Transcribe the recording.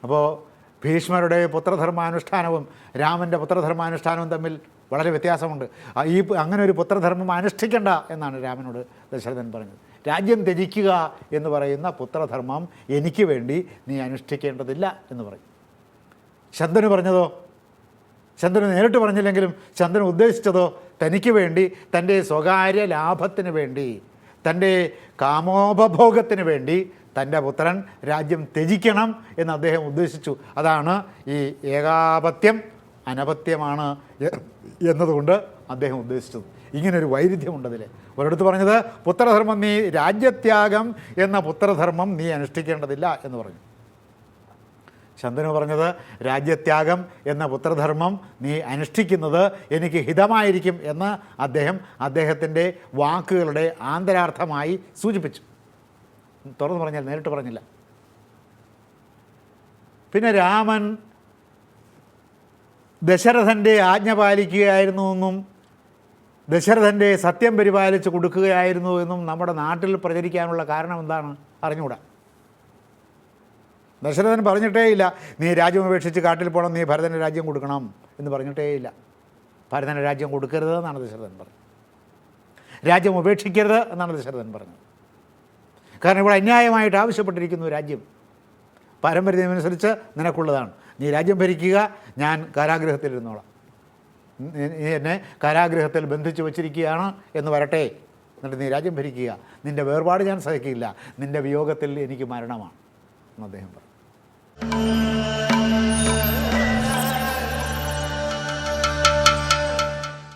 അപ്പോൾ ഭീഷ്മരുടെ പുത്രധർമാനുഷ്ഠാനവും രാമൻ്റെ പുത്രധർമാനുഷ്ഠാനവും തമ്മിൽ വളരെ വ്യത്യാസമുണ്ട്. അങ്ങനെ ഒരു പുത്രധർമ്മം അനുഷ്ഠിക്കേണ്ട എന്നാണ് രാമനോട് ദശരഥൻ പറഞ്ഞത്. രാജ്യം ത്യജിക്കുക എന്ന് പറയുന്ന പുത്രധർമ്മം എനിക്ക് വേണ്ടി നീ അനുഷ്ഠിക്കേണ്ടതില്ല എന്ന് പറയും. ശന്തനു പറഞ്ഞതോ, ശന്തനു നേരിട്ട് പറഞ്ഞില്ലെങ്കിലും ശന്തനു ഉദ്ദേശിച്ചതോ തനിക്ക് വേണ്ടി, തൻ്റെ സ്വകാര്യ ലാഭത്തിന് വേണ്ടി, തൻ്റെ കാമോപഭോഗത്തിന് വേണ്ടി തൻ്റെ പുത്രൻ രാജ്യം ത്യജിക്കണം എന്ന് അദ്ദേഹം ഉദ്ദേശിച്ചു. അതാണ് ഈ ഏകാപത്യം അനപത്യമാണ് എന്നതുകൊണ്ട് അദ്ദേഹം ഉദ്ദേശിച്ചത്. ഇങ്ങനൊരു വൈരുദ്ധ്യമുണ്ടതിൽ. ഒരിടത്ത് പറഞ്ഞത് പുത്രധർമ്മം നീ, രാജ്യത്യാഗം എന്ന പുത്രധർമ്മം നീ അനുഷ്ഠിക്കേണ്ടതില്ല എന്ന് പറഞ്ഞു. ശന്തനു പറഞ്ഞത് രാജ്യത്യാഗം എന്ന പുത്രധർമ്മം നീ അനുഷ്ഠിക്കുന്നത് എനിക്ക് ഹിതമായിരിക്കും എന്ന് അദ്ദേഹത്തിൻ്റെ വാക്കുകളുടെ ആന്തരാർത്ഥമായി സൂചിപ്പിച്ചു. തുറന്നു പറഞ്ഞാൽ, നേരിട്ട് പറഞ്ഞില്ല. പിന്നെ രാമൻ ദശരഥൻ്റെ ആജ്ഞ പാലിക്കുകയായിരുന്നു എന്നും ദശരഥൻ്റെ സത്യം പരിപാലിച്ച് കൊടുക്കുകയായിരുന്നു എന്നും നമ്മുടെ നാട്ടിൽ പ്രചരിക്കാനുള്ള കാരണം എന്താണ് അറിഞ്ഞുകൂടാ. ദശരഥൻ പറഞ്ഞിട്ടേയില്ല നീ രാജ്യം ഉപേക്ഷിച്ച് കാട്ടിൽ പോകണം, നീ ഭരതന് രാജ്യം കൊടുക്കണം എന്ന് പറഞ്ഞിട്ടേയില്ല. ഭരതന് രാജ്യം കൊടുക്കരുത് എന്നാണ് ദശരഥൻ പറഞ്ഞത്. രാജ്യം ഉപേക്ഷിക്കരുത് എന്നാണ് ദശരഥൻ പറഞ്ഞത്. കാരണം ഇവിടെ അന്യായമായിട്ട് ആവശ്യപ്പെട്ടിരിക്കുന്നു രാജ്യം. പാരമ്പര്യമനുസരിച്ച് നിനക്കുള്ളതാണ്, നീ രാജ്യം ഭരിക്കുക, ഞാൻ കാരാഗൃഹത്തിലിരുന്നോളാം, നീ എന്നെ കാരാഗൃഹത്തിൽ ബന്ധിച്ച് വച്ചിരിക്കുകയാണ് എന്ന് വരട്ടെ, എന്നിട്ട് നീ രാജ്യം ഭരിക്കുക, നിൻ്റെ വേർപാട് ഞാൻ സഹിക്കില്ല, നിൻ്റെ വിയോഗത്തിൽ എനിക്ക് മരണമാണ് എന്ന് അദ്ദേഹം പറഞ്ഞു.